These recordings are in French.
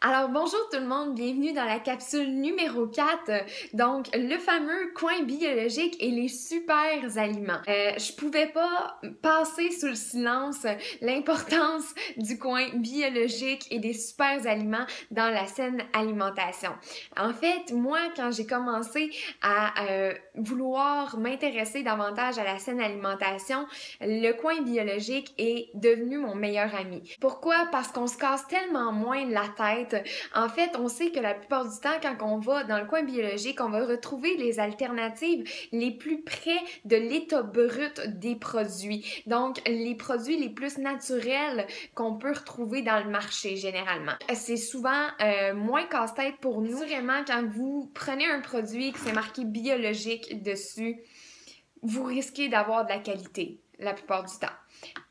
Alors bonjour tout le monde, bienvenue dans la capsule numéro 4, donc le fameux coin biologique et les super aliments. Je pouvais pas passer sous le silence l'importance du coin biologique et des super aliments dans la saine alimentation. En fait, moi quand j'ai commencé à vouloir m'intéresser davantage à la saine alimentation, le coin biologique est devenu mon meilleur ami. Pourquoi? Parce qu'on se casse tellement moins la tête. En fait, on sait que la plupart du temps, quand on va dans le coin biologique, on va retrouver les alternatives les plus près de l'état brut des produits. Donc, les produits les plus naturels qu'on peut retrouver dans le marché, généralement. C'est souvent moins casse-tête pour nous. Vraiment, quand vous prenez un produit que c'est marqué biologique dessus, vous risquez d'avoir de la qualité la plupart du temps.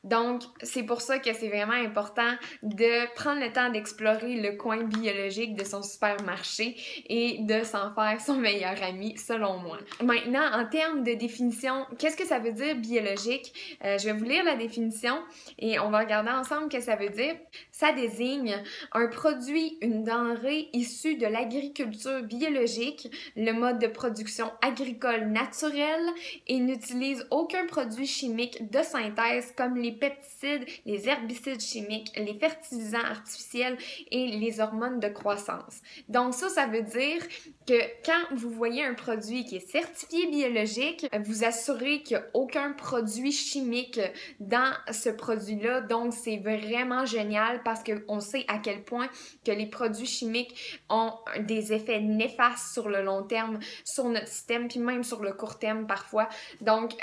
Donc, c'est pour ça que c'est vraiment important de prendre le temps d'explorer le coin biologique de son supermarché et de s'en faire son meilleur ami, selon moi. Maintenant, en termes de définition, qu'est-ce que ça veut dire biologique? Je vais vous lire la définition et on va regarder ensemble ce que ça veut dire. Ça désigne un produit, une denrée issue de l'agriculture biologique, le mode de production agricole naturel et n'utilise aucun produit chimique de synthèse comme les pesticides, les herbicides chimiques, les fertilisants artificiels et les hormones de croissance. Donc ça veut dire que quand vous voyez un produit qui est certifié biologique, vous assurez qu'il n'y a aucun produit chimique dans ce produit-là. Donc c'est vraiment génial parce qu'on sait à quel point que les produits chimiques ont des effets néfastes sur le long terme, sur notre système, puis même sur le court terme parfois. Donc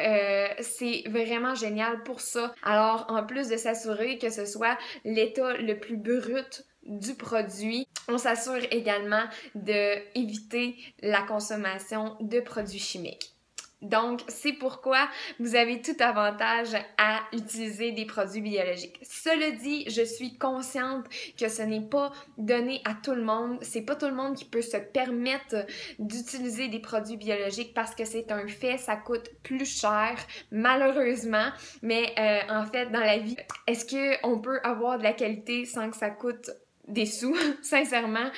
c'est vraiment génial pour ça. Alors, en plus de s'assurer que ce soit l'état le plus brut du produit, on s'assure également d'éviter la consommation de produits chimiques. Donc, c'est pourquoi vous avez tout avantage à utiliser des produits biologiques. Cela dit, je suis consciente que ce n'est pas donné à tout le monde. C'est pas tout le monde qui peut se permettre d'utiliser des produits biologiques parce que c'est un fait, ça coûte plus cher, malheureusement. Mais en fait, dans la vie, est-ce qu'on peut avoir de la qualité sans que ça coûte des sous? Sincèrement,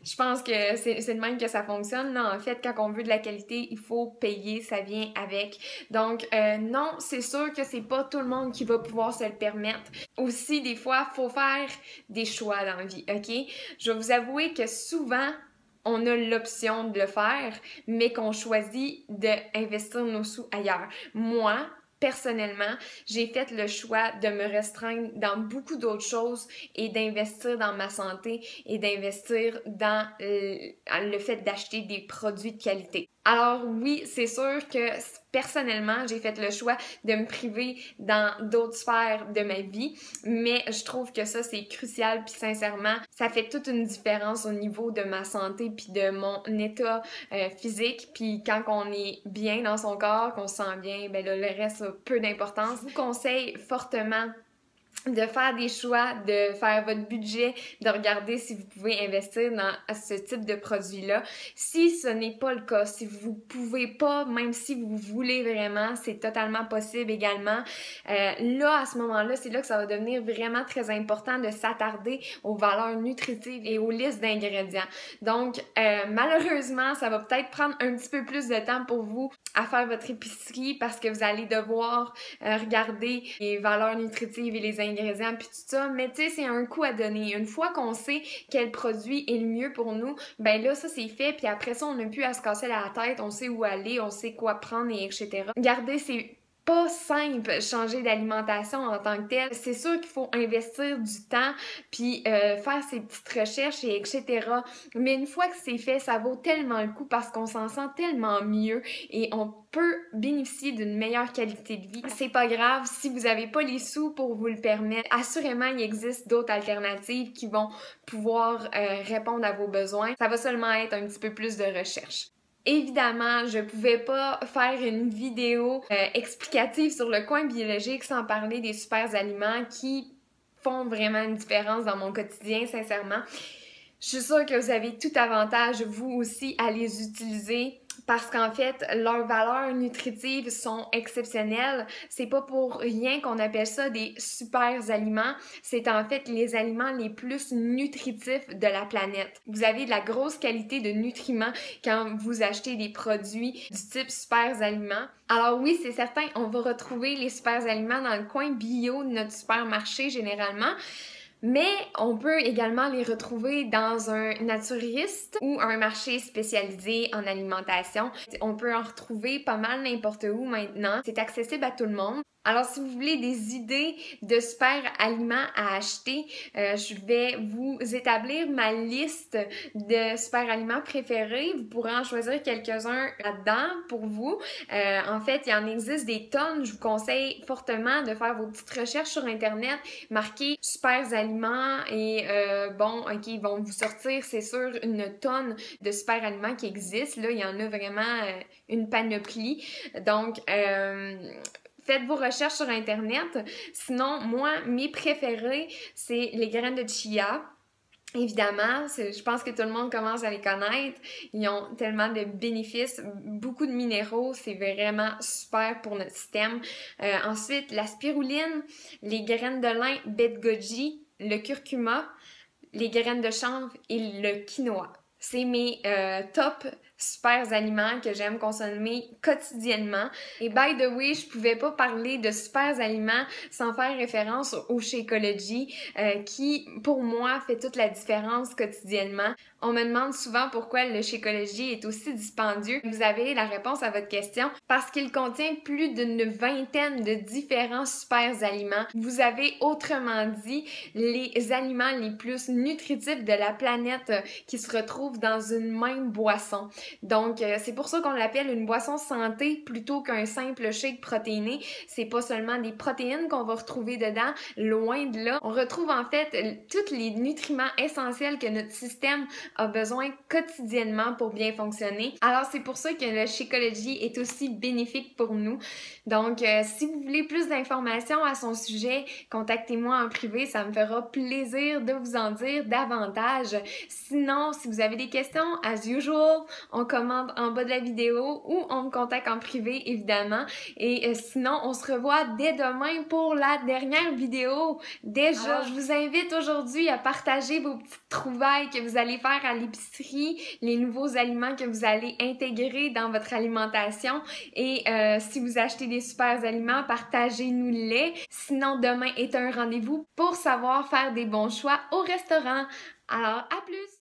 je pense que c'est de même que ça fonctionne. Non, en fait, quand on veut de la qualité, il faut payer, ça vient avec. Donc, non, c'est sûr que c'est pas tout le monde qui va pouvoir se le permettre. Aussi, des fois, il faut faire des choix dans la vie, OK? Je vais vous avouer que souvent, on a l'option de le faire, mais qu'on choisit d'investir nos sous ailleurs. Moi, personnellement, j'ai fait le choix de me restreindre dans beaucoup d'autres choses et d'investir dans ma santé et d'investir dans le fait d'acheter des produits de qualité. Alors oui, c'est sûr que personnellement, j'ai fait le choix de me priver dans d'autres sphères de ma vie, mais je trouve que ça, c'est crucial, puis sincèrement, ça fait toute une différence au niveau de ma santé puis de mon état physique, puis quand on est bien dans son corps, qu'on se sent bien, ben là, le reste a peu d'importance. Je vous conseille fortement de faire des choix, de faire votre budget, de regarder si vous pouvez investir dans ce type de produit-là. Si ce n'est pas le cas, si vous pouvez pas, même si vous voulez vraiment, c'est totalement possible également. Là, à ce moment-là, c'est là que ça va devenir vraiment très important de s'attarder aux valeurs nutritives et aux listes d'ingrédients. Donc, malheureusement, ça va peut-être prendre un petit peu plus de temps pour vous à faire votre épicerie parce que vous allez devoir regarder les valeurs nutritives et les ingrédients puis tout ça, mais tu sais, c'est un coup à donner. Une fois qu'on sait quel produit est le mieux pour nous, ben là, ça c'est fait, puis après ça, on n'a plus à se casser la tête, on sait où aller, on sait quoi prendre et etc. Regardez, c'est pas simple changer d'alimentation en tant que tel. C'est sûr qu'il faut investir du temps puis faire ses petites recherches et etc. Mais une fois que c'est fait, ça vaut tellement le coup parce qu'on s'en sent tellement mieux et on peut bénéficier d'une meilleure qualité de vie. C'est pas grave si vous avez pas les sous pour vous le permettre. Assurément, il existe d'autres alternatives qui vont pouvoir répondre à vos besoins. Ça va seulement être un petit peu plus de recherche. Évidemment, je pouvais pas faire une vidéo explicative sur le coin biologique sans parler des super aliments qui font vraiment une différence dans mon quotidien, sincèrement. Je suis sûre que vous avez tout avantage, vous aussi, à les utiliser. parce qu'en fait, leurs valeurs nutritives sont exceptionnelles. C'est pas pour rien qu'on appelle ça des super aliments. C'est en fait les aliments les plus nutritifs de la planète. Vous avez de la grosse qualité de nutriments quand vous achetez des produits du type super aliments. Alors oui, c'est certain, on va retrouver les super aliments dans le coin bio de notre supermarché généralement. Mais on peut également les retrouver dans un naturiste ou un marché spécialisé en alimentation. On peut en retrouver pas mal n'importe où maintenant. C'est accessible à tout le monde. Alors, si vous voulez des idées de super aliments à acheter, je vais vous établir ma liste de super aliments préférés. Vous pourrez en choisir quelques-uns là-dedans pour vous. En fait, il en existe des tonnes. Je vous conseille fortement de faire vos petites recherches sur Internet, marquer super aliments et bon, ok, ils vont vous sortir, c'est sûr, une tonne de super aliments qui existent. Là, il y en a vraiment une panoplie. Donc, faites vos recherches sur Internet. Sinon, moi, mes préférés, c'est les graines de chia. Évidemment, je pense que tout le monde commence à les connaître. Ils ont tellement de bénéfices, beaucoup de minéraux, c'est vraiment super pour notre système. Ensuite, la spiruline, les graines de lin bête goji, le curcuma, les graines de chanvre et le quinoa. C'est mes top super aliments que j'aime consommer quotidiennement. Et by the way, je pouvais pas parler de super aliments sans faire référence au Shakeology qui, pour moi, fait toute la différence quotidiennement. On me demande souvent pourquoi le Shakeology est aussi dispendieux. Vous avez la réponse à votre question parce qu'il contient plus d'une vingtaine de différents super aliments. Vous avez autrement dit les aliments les plus nutritifs de la planète qui se retrouvent dans une même boisson. Donc, c'est pour ça qu'on l'appelle une boisson santé plutôt qu'un simple shake protéiné. C'est pas seulement des protéines qu'on va retrouver dedans, loin de là. On retrouve en fait tous les nutriments essentiels que notre système a besoin quotidiennement pour bien fonctionner. Alors, c'est pour ça que le Shakeology est aussi bénéfique pour nous. Donc, si vous voulez plus d'informations à son sujet, contactez-moi en privé, ça me fera plaisir de vous en dire davantage. Sinon, si vous avez des questions, as usual, on commente en bas de la vidéo ou on me contacte en privé, évidemment. Et sinon, on se revoit dès demain pour la dernière vidéo. Déjà, alors, je vous invite aujourd'hui à partager vos petites trouvailles que vous allez faire à l'épicerie, les nouveaux aliments que vous allez intégrer dans votre alimentation. Et si vous achetez des super aliments, partagez-nous-les. Sinon, demain est un rendez-vous pour savoir faire des bons choix au restaurant. Alors, à plus!